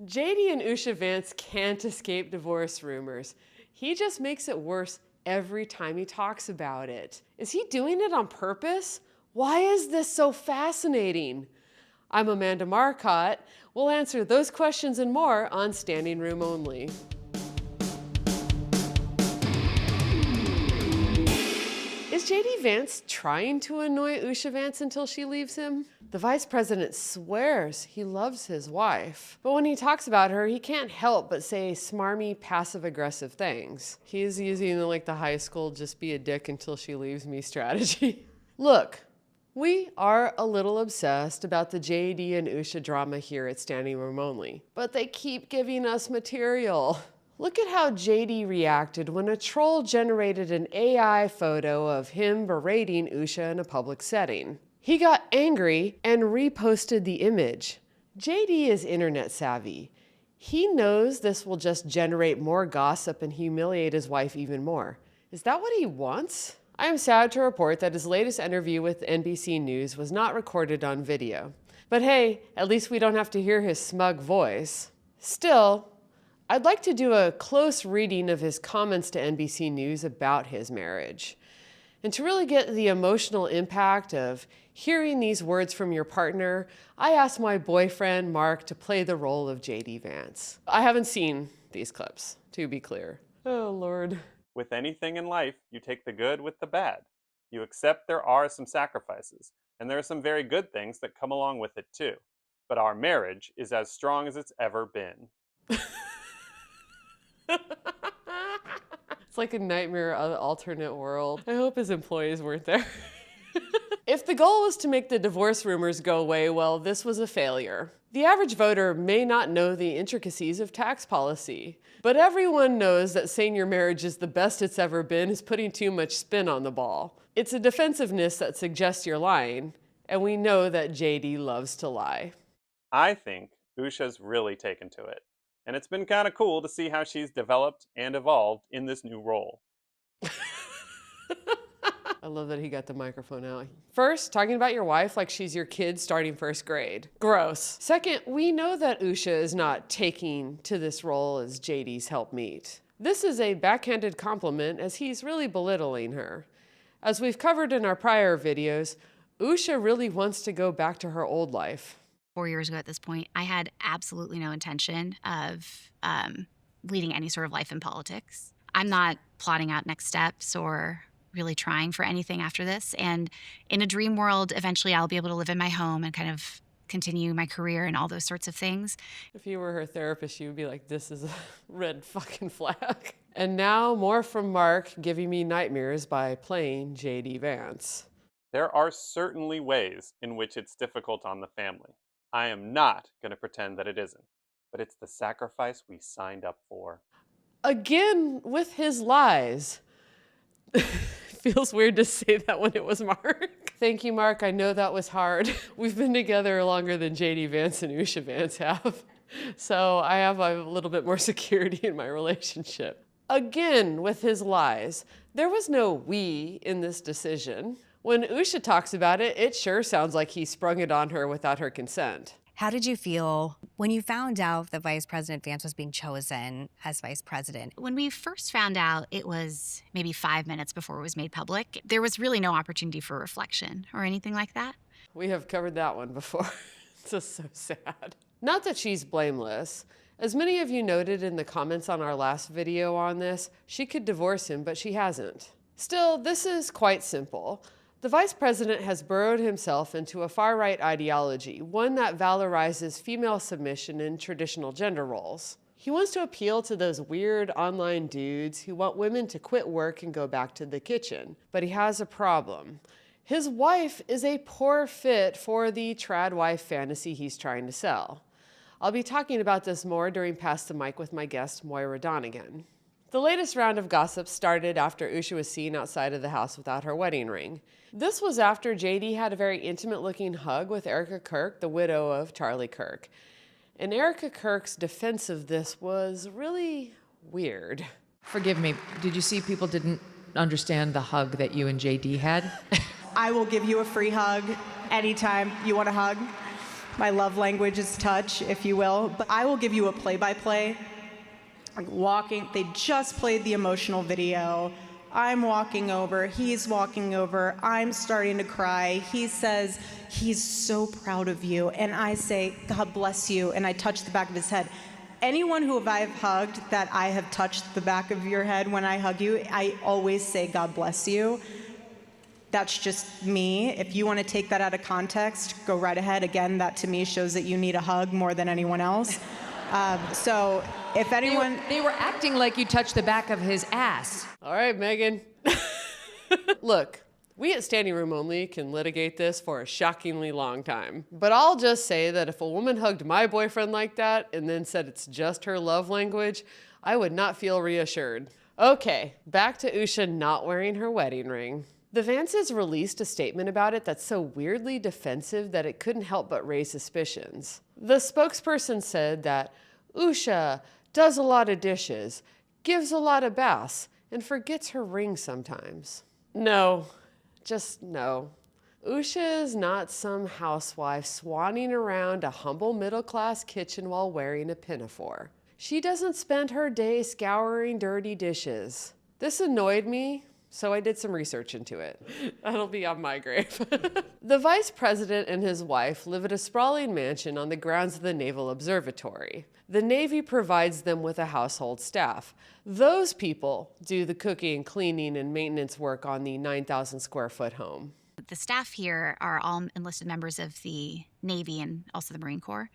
JD and Usha Vance can't escape divorce rumors. He just makes it worse every time he talks about it. Is he doing it on purpose? Why is this so fascinating? I'm Amanda Marcotte. We'll answer those questions and more on Standing Room Only. Is JD Vance trying to annoy Usha Vance until she leaves him? The vice president swears he loves his wife, but when he talks about her, he can't help but say smarmy, passive-aggressive things. He's using the high school just be a dick until she leaves me strategy. Look, we are a little obsessed about the JD and Usha drama here at Standing Room Only, but they keep giving us material. Look at how JD reacted when a troll generated an AI photo of him berating Usha in a public setting. He got angry and reposted the image. JD is internet savvy. He knows this will just generate more gossip and humiliate his wife even more. Is that what he wants? I am sad to report that his latest interview with NBC News was not recorded on video. But hey, at least we don't have to hear his smug voice. Still, I'd like to do a close reading of his comments to NBC News about his marriage. And to really get the emotional impact of hearing these words from your partner, I asked my boyfriend, Mark, to play the role of JD Vance. I haven't seen these clips, to be clear. Oh, Lord. With anything in life, you take the good with the bad. You accept there are some sacrifices, and there are some very good things that come along with it too. But our marriage is as strong as it's ever been. It's like a nightmare alternate world. I hope his employees weren't there. If the goal was to make the divorce rumors go away, well, this was a failure. The average voter may not know the intricacies of tax policy, but everyone knows that saying your marriage is the best it's ever been is putting too much spin on the ball. It's a defensiveness that suggests you're lying, and we know that JD loves to lie. I think Usha's really taken to it. And it's been kind of cool to see how she's developed and evolved in this new role. I love that he got the microphone out. First, talking about your wife like she's your kid starting first grade. Gross. Second, we know that Usha is not taking to this role as JD's helpmeet. This is a backhanded compliment as he's really belittling her. As we've covered in our prior videos, Usha really wants to go back to her old life. 4 years ago at this point, I had absolutely no intention of leading any sort of life in politics. I'm not plotting out next steps or really trying for anything after this. And in a dream world, eventually I'll be able to live in my home and kind of continue my career and all those sorts of things. If you were her therapist, you would be like, this is a red fucking flag. And now more from Mark giving me nightmares by playing JD Vance. There are certainly ways in which it's difficult on the family. I am not going to pretend that it isn't, but it's the sacrifice we signed up for. Again, with his lies. Feels weird to say that when it was Mark. Thank you, Mark. I know that was hard. We've been together longer than JD Vance and Usha Vance have. So I have a little bit more security in my relationship. Again, with his lies. There was no we in this decision. When Usha talks about it, it sure sounds like he sprung it on her without her consent. How did you feel when you found out that Vice President Vance was being chosen as vice president? When we first found out, it was maybe 5 minutes before it was made public. There was really no opportunity for reflection or anything like that. We have covered that one before. It's just so sad. Not that she's blameless. As many of you noted in the comments on our last video on this, she could divorce him, but she hasn't. Still, this is quite simple. The vice president has burrowed himself into a far-right ideology, one that valorizes female submission in traditional gender roles. He wants to appeal to those weird online dudes who want women to quit work and go back to the kitchen. But he has a problem. His wife is a poor fit for the trad wife fantasy he's trying to sell. I'll be talking about this more during Pass the Mic with my guest, Moira Donegan. The latest round of gossip started after Usha was seen outside of the house without her wedding ring. This was after JD had a very intimate-looking hug with Erica Kirk, the widow of Charlie Kirk. And Erica Kirk's defense of this was really weird. Forgive me, did you see people didn't understand the hug that you and JD had? I will give you a free hug anytime you want a hug. My love language is touch, if you will. But I will give you a play-by-play. Like walking, they just played the emotional video. I'm walking over, he's walking over, I'm starting to cry. He says, he's so proud of you. And I say, God bless you. And I touch the back of his head. Anyone who I've hugged that I have touched the back of your head when I hug you, I always say, God bless you. That's just me. If you want to take that out of context, go right ahead. Again, that to me shows that you need a hug more than anyone else. So if anyone... They were acting like you touched the back of his ass. All right, Megan. Look, we at Standing Room Only can litigate this for a shockingly long time. But I'll just say that if a woman hugged my boyfriend like that and then said it's just her love language, I would not feel reassured. Okay, back to Usha not wearing her wedding ring. The Vances released a statement about it that's so weirdly defensive that it couldn't help but raise suspicions. The spokesperson said that Usha does a lot of dishes, gives a lot of baths, and forgets her ring sometimes. No, just no. Usha is not some housewife swanning around a humble middle-class kitchen while wearing a pinafore. She doesn't spend her day scouring dirty dishes. This annoyed me, so I did some research into it. That'll be on my grave. The vice president and his wife live at a sprawling mansion on the grounds of the Naval Observatory. The Navy provides them with a household staff. Those people do the cooking, cleaning, and maintenance work on the 9,000 square foot home. The staff here are all enlisted members of the Navy and also the Marine Corps,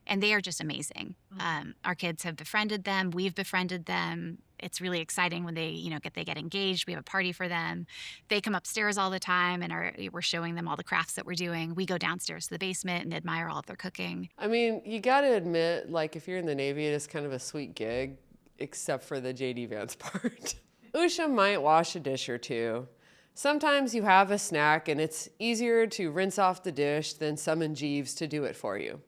and they are just amazing. Our kids have befriended them. We've befriended them. It's really exciting when they get engaged. We have a party for them. They come upstairs all the time, and we're showing them all the crafts that we're doing. We go downstairs to the basement and admire all of their cooking. I mean, you gotta admit, like, if you're in the Navy, it is kind of a sweet gig, except for the JD Vance part. Usha might wash a dish or two. Sometimes you have a snack and it's easier to rinse off the dish than summon Jeeves to do it for you.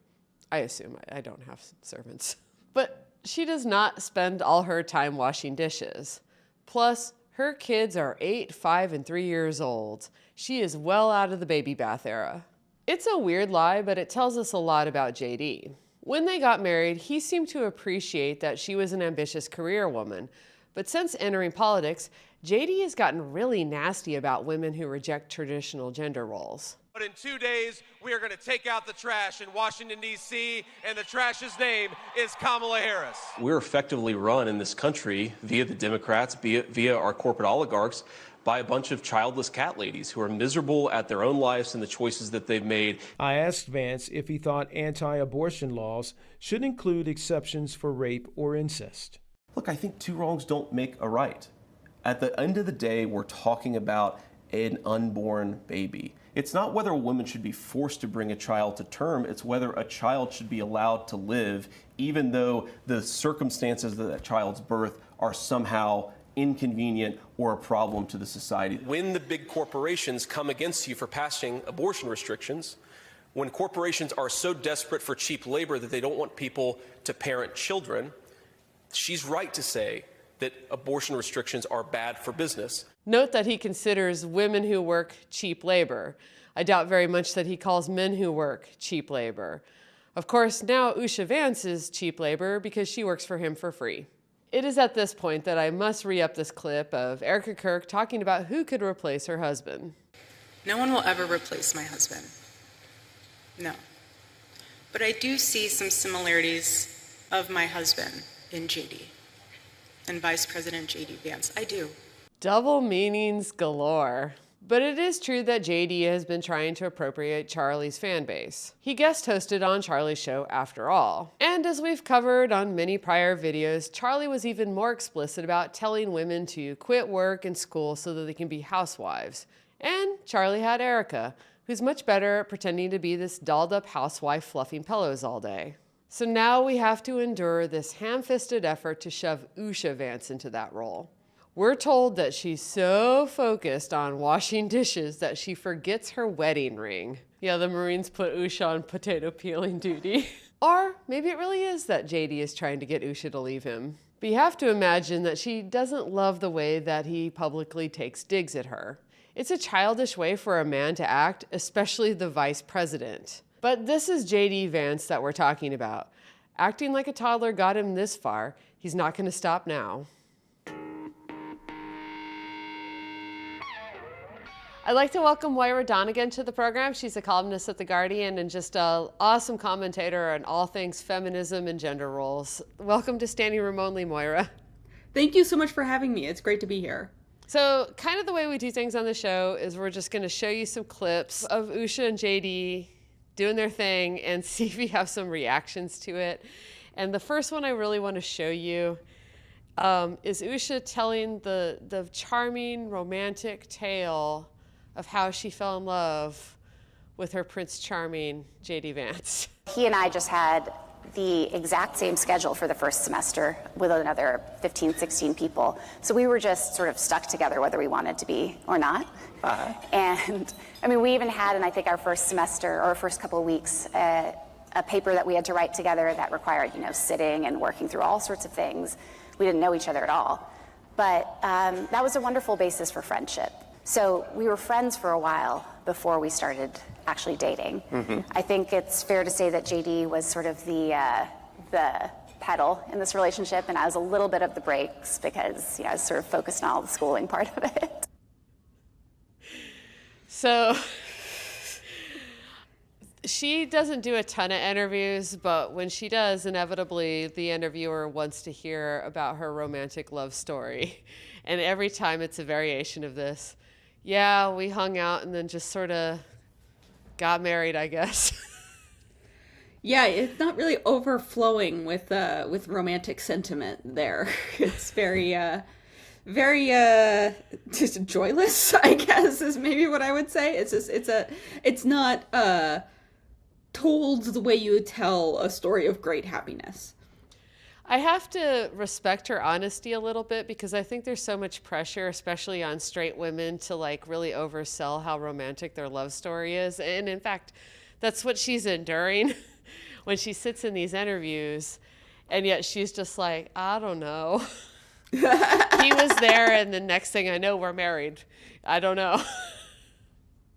I assume I don't have servants. But she does not spend all her time washing dishes. Plus, her kids are 8, 5, and 3 years old. She is well out of the baby bath era. It's a weird lie, but it tells us a lot about JD. When they got married, he seemed to appreciate that she was an ambitious career woman. But since entering politics, JD has gotten really nasty about women who reject traditional gender roles. But in 2 days, we are going to take out the trash in Washington, D.C., and the trash's name is Kamala Harris. We're effectively run in this country via the Democrats, via our corporate oligarchs, by a bunch of childless cat ladies who are miserable at their own lives and the choices that they've made. I asked Vance if he thought anti-abortion laws should include exceptions for rape or incest. Look, I think two wrongs don't make a right. At the end of the day, we're talking about an unborn baby. It's not whether a woman should be forced to bring a child to term, it's whether a child should be allowed to live, even though the circumstances of that child's birth are somehow inconvenient or a problem to the society. When the big corporations come against you for passing abortion restrictions, when corporations are so desperate for cheap labor that they don't want people to parent children, she's right to say that abortion restrictions are bad for business. Note that he considers women who work cheap labor. I doubt very much that he calls men who work cheap labor. Of course, now Usha Vance is cheap labor because she works for him for free. It is at this point that I must re-up this clip of Erica Kirk talking about who could replace her husband. No one will ever replace my husband. No. But I do see some similarities of my husband in JD. And Vice President JD Vance. I do. Double meanings galore. But it is true that JD has been trying to appropriate Charlie's fan base. He guest hosted on Charlie's show after all. And as we've covered on many prior videos, Charlie was even more explicit about telling women to quit work and school so that they can be housewives. And Charlie had Erica, who's much better at pretending to be this dolled up housewife fluffing pillows all day. So now we have to endure this ham-fisted effort to shove Usha Vance into that role. We're told that she's so focused on washing dishes that she forgets her wedding ring. Yeah, the Marines put Usha on potato peeling duty. Or maybe it really is that JD is trying to get Usha to leave him. But you have to imagine that she doesn't love the way that he publicly takes digs at her. It's a childish way for a man to act, especially the vice president. But this is JD Vance that we're talking about. Acting like a toddler got him this far. He's not going to stop now. I'd like to welcome Moira Donegan to the program. She's a columnist at The Guardian and just an awesome commentator on all things feminism and gender roles. Welcome to Standing Room Only, Moira. Thank you so much for having me. It's great to be here. So kind of the way we do things on the show is we're just going to show you some clips of Usha and JD doing their thing and see if you have some reactions to it. And the first one I really want to show you is Usha telling the charming romantic tale of how she fell in love with her Prince Charming, JD Vance. He and I just had the exact same schedule for the first semester with another 15, 16 people. So we were just sort of stuck together whether we wanted to be or not. And I mean, we even had in I think our first semester or first couple of weeks a paper that we had to write together that required, sitting and working through all sorts of things. We didn't know each other at all. But that was a wonderful basis for friendship. So we were friends for a while before we started actually dating. Mm-hmm. I think it's fair to say that JD was sort of the pedal in this relationship, and I was a little bit of the brakes because I was sort of focused on all the schooling part of it. So she doesn't do a ton of interviews, but when she does, inevitably the interviewer wants to hear about her romantic love story. And every time it's a variation of this. Yeah, we hung out and then just sort of got married, I guess. Yeah, it's not really overflowing with romantic sentiment there. It's very just joyless, I guess, is maybe what I would say. It's not told the way you would tell a story of great happiness. I have to respect her honesty a little bit because I think there's so much pressure, especially on straight women, to really oversell how romantic their love story is. And in fact, that's what she's enduring when she sits in these interviews. And yet she's just like, I don't know. He was there and the next thing I know, we're married. I don't know.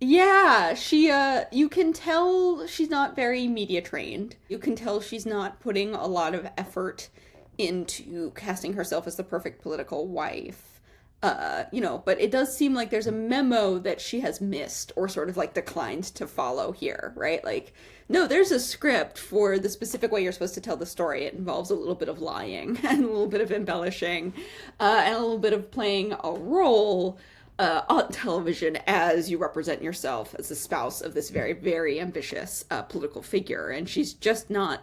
Yeah, you can tell she's not very media trained. You can tell she's not putting a lot of effort into casting herself as the perfect political wife. But it does seem like there's a memo that she has missed or sort of declined to follow here, right? No, there's a script for the specific way you're supposed to tell the story. It involves a little bit of lying and a little bit of embellishing and a little bit of playing a role on television as you represent yourself as the spouse of this very, very ambitious political figure. And she's just not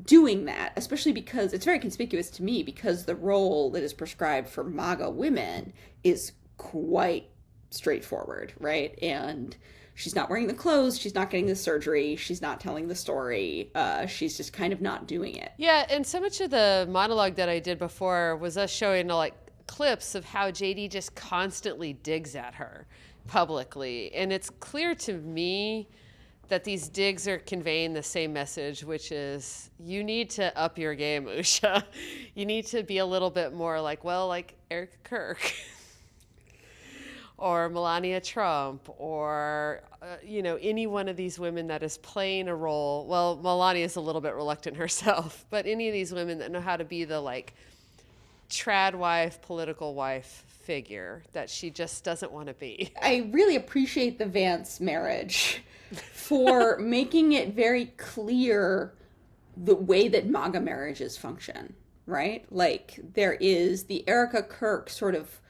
doing that, especially because it's very conspicuous to me because the role that is prescribed for MAGA women is quite straightforward, right? And she's not wearing the clothes, she's not getting the surgery, she's not telling the story, she's just kind of not doing it. Yeah, and so much of the monologue that I did before was us showing clips of how JD just constantly digs at her publicly. And it's clear to me that these digs are conveying the same message, which is you need to up your game, Usha. You need to be a little bit more like Erica Kirk or Melania Trump or, any one of these women that is playing a role. Well, Melania's a little bit reluctant herself, but any of these women that know how to be the trad wife, political wife figure that she just doesn't want to be. I really appreciate the Vance marriage for making it very clear the way that MAGA marriages function, right? There is the Erica Kirk sort of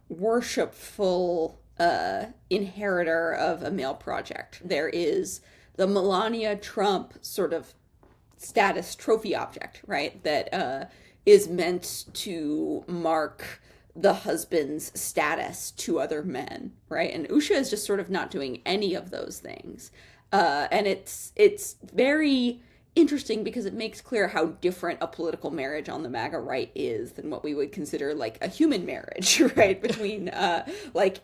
worshipful inheritor of a male project. There is the Melania Trump sort of status trophy object, right? That is meant to mark the husband's status to other men, right? And Usha is just sort of not doing any of those things. And it's very interesting because it makes clear how different a political marriage on the MAGA right is than what we would consider a human marriage, right? Between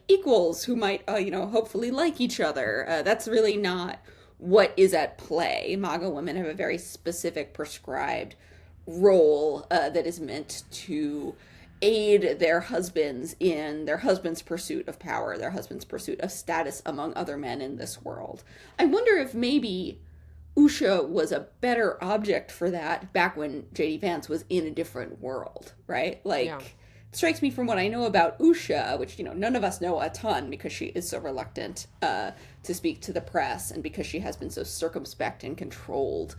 equals who might, hopefully like each other. That's really not what is at play. MAGA women have a very specific prescribed role that is meant to aid their husbands in their husband's pursuit of power, their husband's pursuit of status among other men in this world. I wonder if maybe Usha was a better object for that back when JD Vance was in a different world, right? Like, Yeah. it strikes me from what I know about Usha, which, you know, none of us know a ton because she is so reluctant to speak to the press and because she has been so circumspect and controlled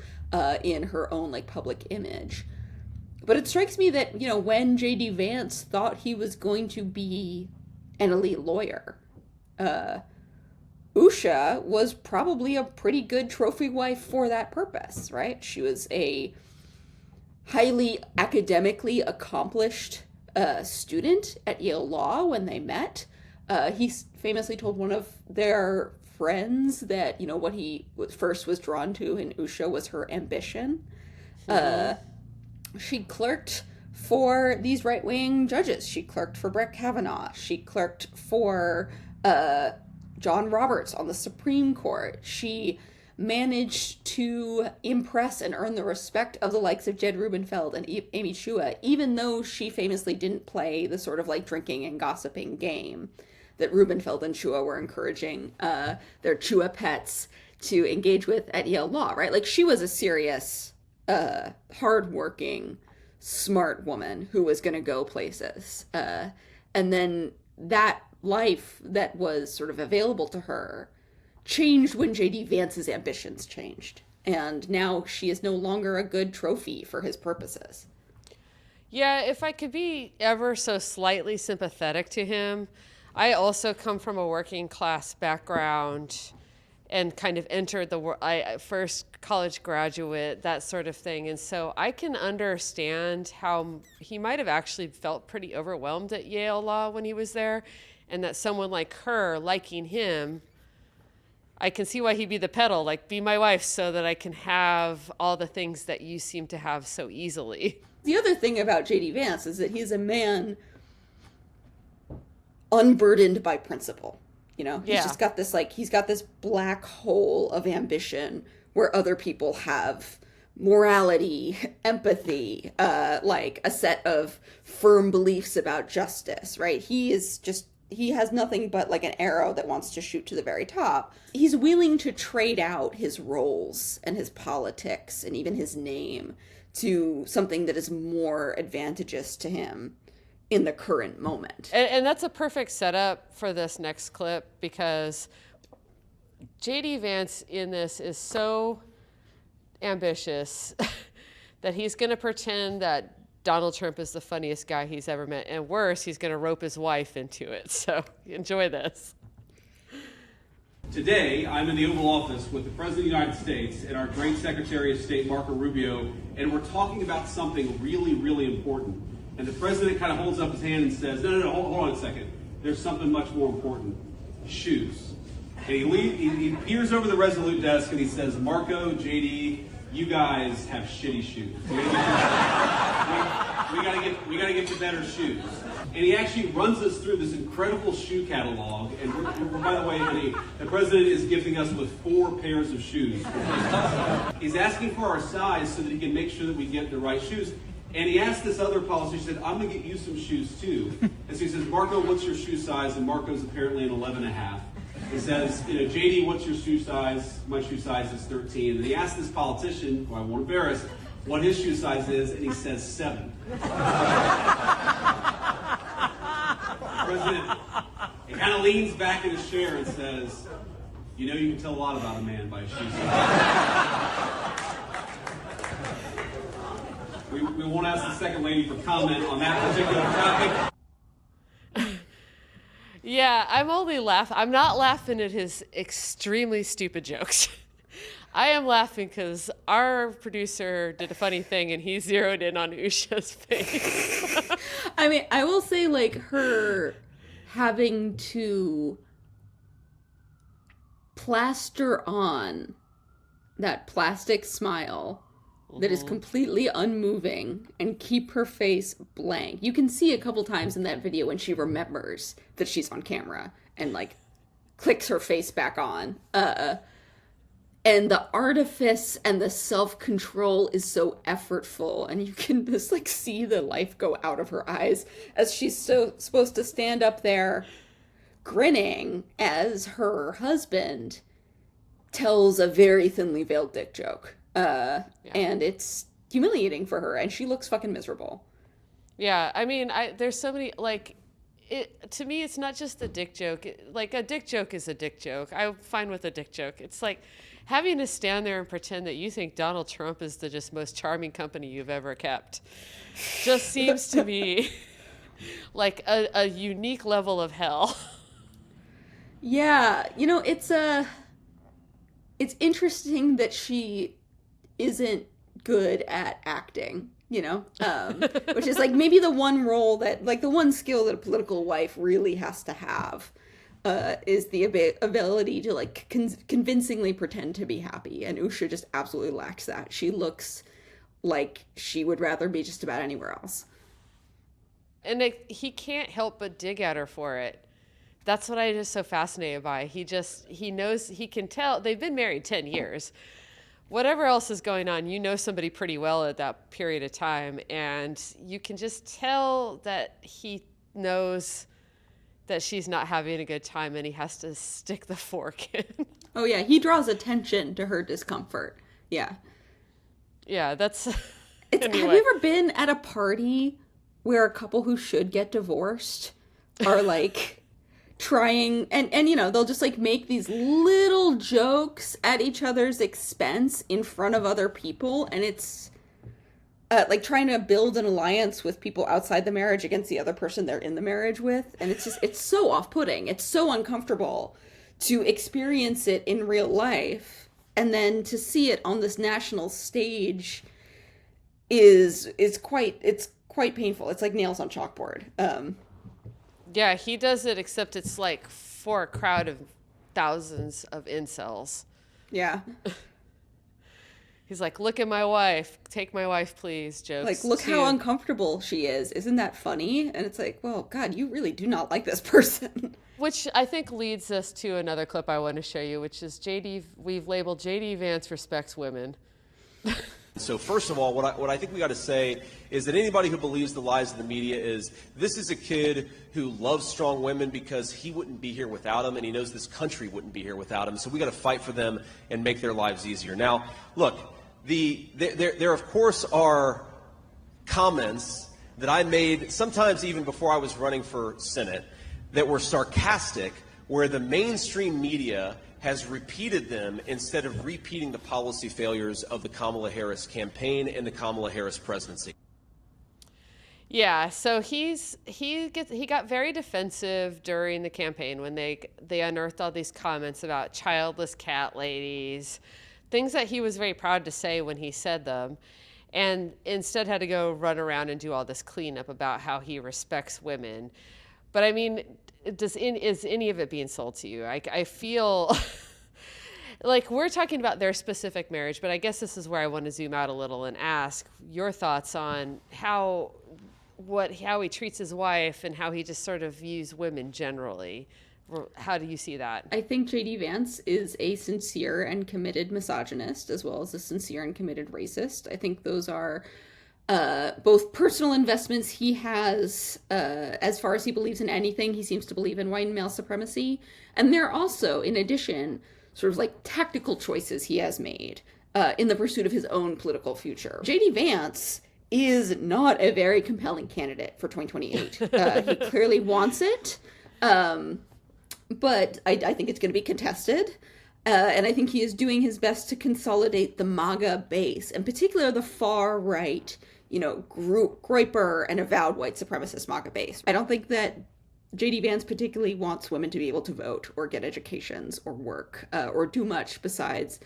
in her own, like, public image. But it strikes me that, you know, when JD Vance thought he was going to be an elite lawyer, Usha was probably a pretty good trophy wife for that purpose, right? She was a highly academically accomplished student at Yale Law when they met. He famously told one of their friends that, you know, what he first was drawn to in Usha was her ambition. She clerked for these right-wing judges. She clerked for Brett Kavanaugh. She clerked for John Roberts on the Supreme Court. She managed to impress and earn the respect of the likes of Jed Rubenfeld and Amy Chua, even though she famously didn't play the sort of like drinking and gossiping game that Rubenfeld and Chua were encouraging their Chua pets to engage with at Yale Law, right? Like, she was a serious, hardworking, smart woman who was going to go places. And then that life that was sort of available to her changed when JD Vance's ambitions changed. And now she is no longer a good trophy for his purposes. Yeah, if I could be ever so slightly sympathetic to him, I also come from a working class background and kind of entered the world, first college graduate, that sort of thing. And so I can understand how he might have actually felt pretty overwhelmed at Yale Law when he was there, and that someone like her liking him, I can see why he'd be the peddle, like, be my wife so that I can have all the things that you seem to have so easily. The other thing about JD Vance is that he's a man unburdened by principle. You know, he's just got this, like, he's got this black hole of ambition where other people have morality, empathy, like a set of firm beliefs about justice, right? He has nothing but like an arrow that wants to shoot to the very top. He's willing to trade out his roles and his politics and even his name to something that is more advantageous to him in the current moment. And that's a perfect setup for this next clip, because JD Vance in this is so ambitious that he's going to pretend that Donald Trump is the funniest guy he's ever met. And worse, he's going to rope his wife into it. So enjoy this. Today, I'm in the Oval Office with the President of the United States and our great Secretary of State, Marco Rubio, and we're talking about something really, really important. And the President kind of holds up his hand and says, no, hold on a second. There's something much more important. Shoes. And he peers over the Resolute desk and he says, Marco, JD, you guys have shitty shoes. We gotta get you better shoes. And he actually runs us through this incredible shoe catalog. And by the way, the President is gifting us with 4 pairs of shoes. He's asking for our size so that he can make sure that we get the right shoes. And he asked this other politician, he said, I'm going to get you some shoes too. And so he says, Marco, what's your shoe size? And Marco's apparently an 11.5. He says, JD, what's your shoe size? My shoe size is 13. And he asked this politician, who I won't embarrass, what his shoe size is, and he says 7. President, he kind of leans back in his chair and says, you can tell a lot about a man by his shoe size. We won't ask the second lady for comment on that particular topic. Yeah, I'm not laughing at his extremely stupid jokes. I am laughing because our producer did a funny thing and he zeroed in on Usha's face. I mean, I will say, like, her having to plaster on that plastic smile that is completely unmoving and keep her face blank. You can see a couple times in that video when she remembers that she's on camera and, like, clicks her face back on. And the artifice and the self-control is so effortful, and you can just, like, see the life go out of her eyes as she's so supposed to stand up there grinning as her husband tells a very thinly veiled dick joke. And it's humiliating for her, and she looks fucking miserable. Yeah, I mean, there's so many, like, to me, it's not just a dick joke. Like, a dick joke is a dick joke. I'm fine with a dick joke. It's like having to stand there and pretend that you think Donald Trump is the just most charming company you've ever kept just seems to be like a unique level of hell. Yeah, you know, it's interesting that she isn't good at acting, you know, which is like maybe the one role that, like, the one skill that a political wife really has to have, is the ability to, like, convincingly pretend to be happy. And Usha just absolutely lacks that. She looks like she would rather be just about anywhere else. And he can't help but dig at her for it. That's what I'm just so fascinated by. He knows, he can tell. They've been married 10 years. Whatever else is going on, you know somebody pretty well at that period of time. And you can just tell that he knows that she's not having a good time, and he has to stick the fork in. Oh, yeah. He draws attention to her discomfort. Yeah. Yeah, that's... Anyway. Have you ever been at a party where a couple who should get divorced are, like... trying, and you know, they'll just, like, make these little jokes at each other's expense in front of other people, and it's like trying to build an alliance with people outside the marriage against the other person they're in the marriage with, and it's so off-putting. It's so uncomfortable to experience it in real life, and then to see it on this national stage is quite painful. It's like nails on chalkboard. Yeah, he does it, except it's like for a crowd of thousands of incels. Yeah. He's like, look at my wife. Take my wife, please. Jokes. Like, look how uncomfortable she is. Isn't that funny? And it's like, well, God, you really do not like this person. Which I think leads us to another clip I want to show you, which is we've labeled J.D. Vance respects women. So first of all, what I think we got to say is that anybody who believes the lies of the media is, this is a kid who loves strong women because he wouldn't be here without them, and he knows this country wouldn't be here without him. So we got to fight for them and make their lives easier. Now, look, there of course are comments that I made sometimes even before I was running for Senate that were sarcastic, where the mainstream media has repeated them instead of repeating the policy failures of the Kamala Harris campaign and the Kamala Harris presidency. Yeah, so he got very defensive during the campaign when they unearthed all these comments about childless cat ladies, things that he was very proud to say when he said them, and instead had to go run around and do all this cleanup about how he respects women. But I mean, is any of it being sold to you? I feel like we're talking about their specific marriage, but I guess this is where I want to zoom out a little and ask your thoughts on how he treats his wife and how he just sort of views women generally. How do you see that? I think J.D. Vance is a sincere and committed misogynist, as well as a sincere and committed racist. I think those are both personal investments he has, as far as he believes in anything. He seems to believe in white male supremacy. And they're also, in addition, sort of like tactical choices he has made in the pursuit of his own political future. J.D. Vance is not a very compelling candidate for 2028. He clearly wants it, but I think it's going to be contested. And I think he is doing his best to consolidate the MAGA base, in particular the far right, you know, group, Groyper and avowed white supremacist MAGA base. I don't think that J.D. Vance particularly wants women to be able to vote or get educations or work or do much besides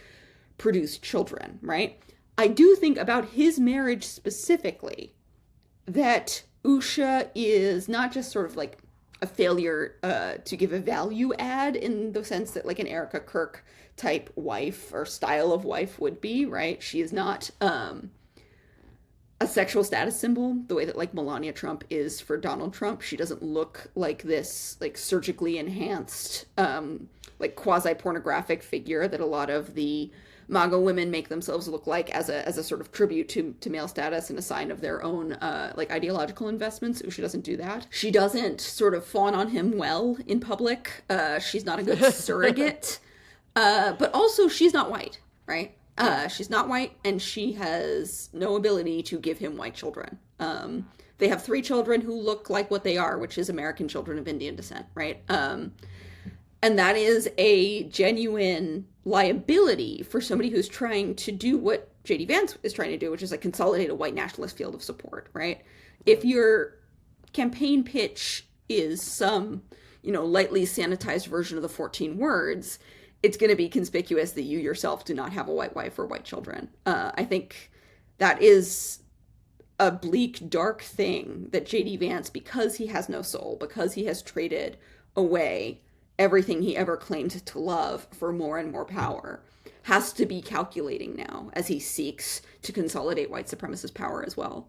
produce children, right? I do think about his marriage specifically that Usha is not just sort of like a failure to give a value add in the sense that like an Erica Kirk type wife or style of wife would be, right? She is not a sexual status symbol the way that like Melania Trump is for Donald Trump. She doesn't look like this like surgically enhanced like quasi-pornographic figure that a lot of the MAGA women make themselves look like as a sort of tribute to male status and a sign of their own like ideological investments. Usha doesn't do that. She doesn't sort of fawn on him well in public. She's not a good surrogate. But also, she's not white, right? She's not white, and she has no ability to give him white children. They have 3 children who look like what they are, which is American children of Indian descent, right? And that is a genuine liability for somebody who's trying to do what J.D. Vance is trying to do, which is like consolidate a white nationalist field of support, right? If your campaign pitch is some, lightly sanitized version of the 14 words, it's going to be conspicuous that you yourself do not have a white wife or white children. I think that is a bleak, dark thing that J.D. Vance, because he has no soul, because he has traded away everything he ever claimed to love for more and more power, has to be calculating now as he seeks to consolidate white supremacist power as well.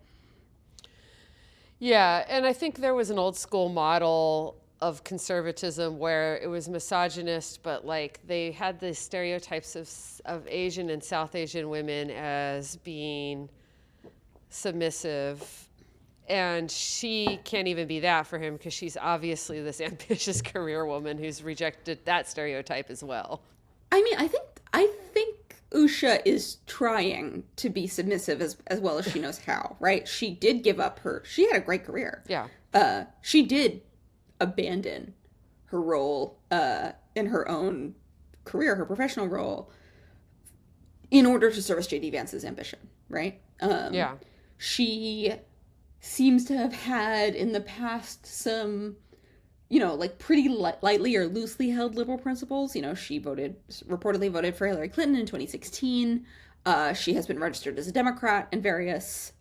Yeah, and I think there was an old school model of conservatism where it was misogynist, but like they had the stereotypes of Asian and South Asian women as being submissive. And she can't even be that for him because she's obviously this ambitious career woman who's rejected that stereotype as well. I mean, I think Usha is trying to be submissive as well as she knows how, right? She did give up she had a great career. Yeah. She did abandon her role in her own career, her professional role, in order to service J.D. Vance's ambition, right? Yeah. She seems to have had in the past some, like pretty lightly or loosely held liberal principles. She reportedly voted for Hillary Clinton in 2016. She has been registered as a Democrat in various,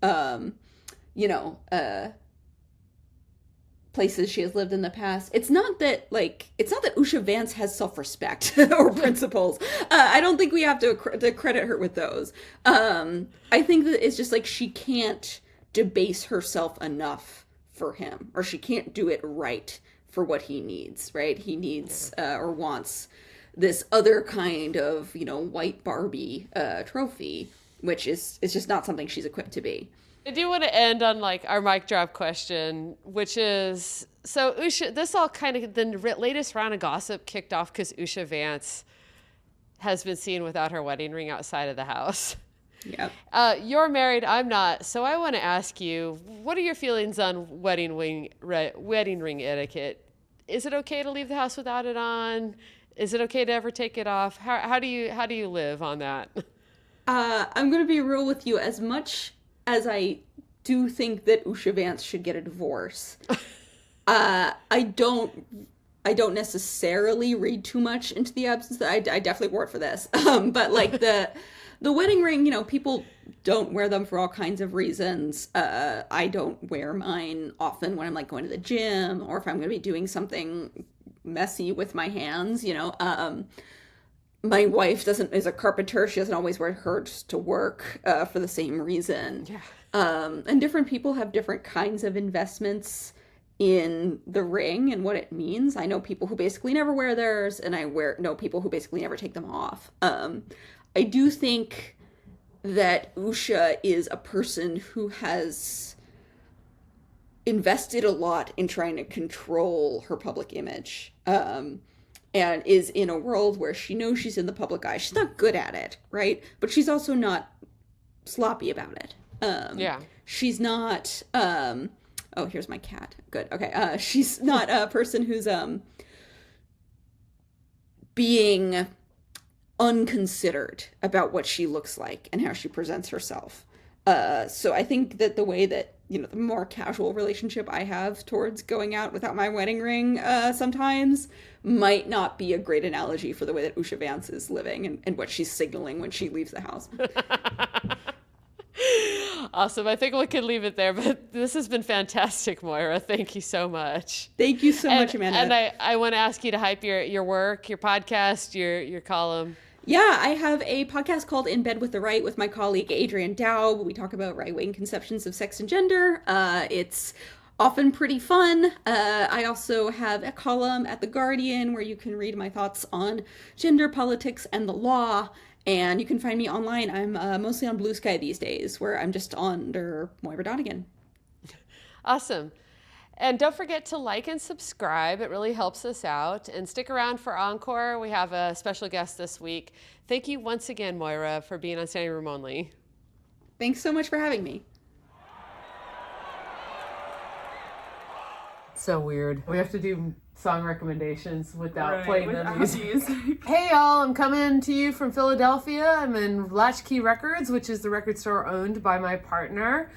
places she has lived in the past. It's not that Usha Vance has self-respect or principles. I don't think we have to credit her with those. I think that it's just like she can't debase herself enough for him, or she can't do it right for what he needs, right? He needs or wants this other kind of, white Barbie trophy, which is just not something she's equipped to be. I do want to end on like our mic drop question, which is, so Usha, this all kind of, the latest round of gossip kicked off because Usha Vance has been seen without her wedding ring outside of the house. Yep. You're married, I'm not. So I want to ask you, what are your feelings on wedding ring etiquette? Is it okay to leave the house without it on? Is it okay to ever take it off? How do you live on that? I'm going to be real with you. As much as I do think that Usha Vance should get a divorce, I don't necessarily read too much into the absence. I definitely wore it for this. But like the wedding ring, people don't wear them for all kinds of reasons. I don't wear mine often when I'm like going to the gym or if I'm going to be doing something messy with my hands, My wife is a carpenter. She doesn't always wear hers to work for the same reason. Yeah. And different people have different kinds of investments in the ring and what it means. I know people who basically never wear theirs, and I know people who basically never take them off. I do think that Usha is a person who has invested a lot in trying to control her public image. And is in a world where she knows she's in the public eye. She's not good at it, right? But she's also not sloppy about it. Yeah. She's not, oh, here's my cat. Good. Okay. She's not a person who's being unconsidered about what she looks like and how she presents herself. So I think that the way that, the more casual relationship I have towards going out without my wedding ring sometimes might not be a great analogy for the way that Usha Vance is living and what she's signaling when she leaves the house. Awesome. I think we can leave it there, but this has been fantastic, Moira. Thank you so much. Thank you so much, Amanda. And I want to ask you to hype your work, your podcast, your column. Yeah, I have a podcast called In Bed with the Right with my colleague Adrienne Daub. We talk about right-wing conceptions of sex and gender. It's often pretty fun. I also have a column at The Guardian where you can read my thoughts on gender, politics, and the law. And you can find me online. I'm mostly on Blue Sky these days, where I'm just under Moira Donegan. Awesome. And don't forget to like and subscribe. It really helps us out. And stick around for Encore. We have a special guest this week. Thank you once again, Moira, for being on Standing Room Only. Thanks so much for having me. So weird. We have to do song recommendations without playing the music. music. Hey y'all, I'm coming to you from Philadelphia. I'm in Latchkey Records, which is the record store owned by my partner.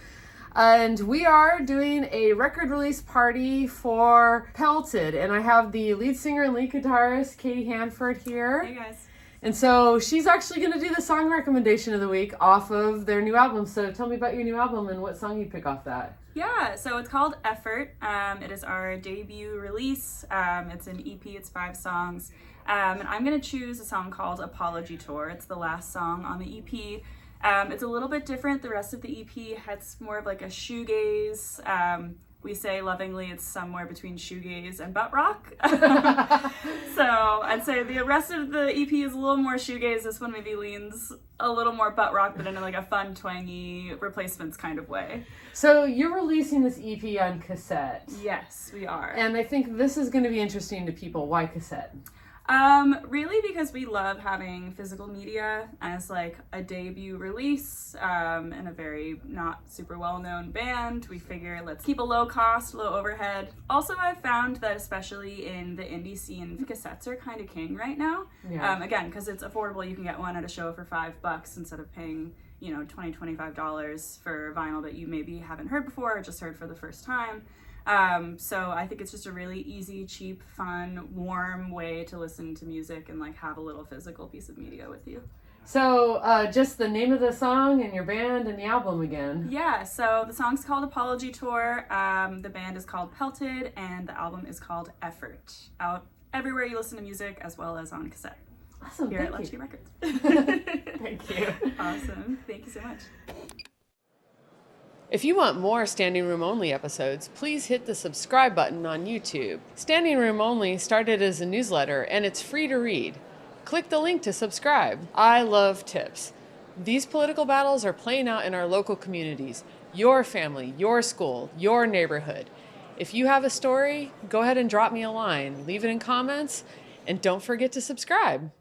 And we are doing a record release party for Pelted. And I have the lead singer and lead guitarist, Katie Hanford, here. Hey guys. And so she's actually going to do the song recommendation of the week off of their new album. So tell me about your new album and what song you pick off that. Yeah, so it's called Effort. It is our debut release. It's an EP, it's 5 songs. And I'm going to choose a song called Apology Tour. It's the last song on the EP. It's a little bit different. The rest of the EP has more of like a shoegaze. We say lovingly it's somewhere between shoegaze and butt rock. So I'd say the rest of the EP is a little more shoegaze. This one maybe leans a little more butt rock, but in like a fun, twangy Replacements kind of way. So you're releasing this EP on cassette. Yes, we are. And I think this is going to be interesting to people. Why cassette? Really because we love having physical media as like a debut release, in a very not super well-known band. We figure let's keep a low cost, low overhead. Also, I've found that especially in the indie scene, cassettes are kind of king right now. Yeah. Again, because it's affordable, you can get one at a show for $5 instead of paying, you know, $20, $25 for vinyl that you maybe haven't heard before or just heard for the first time. So I think it's just a really easy, cheap, fun, warm way to listen to music and like have a little physical piece of media with you. So just the name of the song and your band and the album again. Yeah, so the song's called Apology Tour, the band is called Pelted, and the album is called Effort. Out everywhere you listen to music as well as on cassette. Awesome, Here at thank Latchkey you. Records. Thank you. Awesome, thank you so much. If you want more Standing Room Only episodes, please hit the subscribe button on YouTube. Standing Room Only started as a newsletter and it's free to read. Click the link to subscribe. I love tips. These political battles are playing out in our local communities, your family, your school, your neighborhood. If you have a story, go ahead and drop me a line, leave it in comments, and don't forget to subscribe.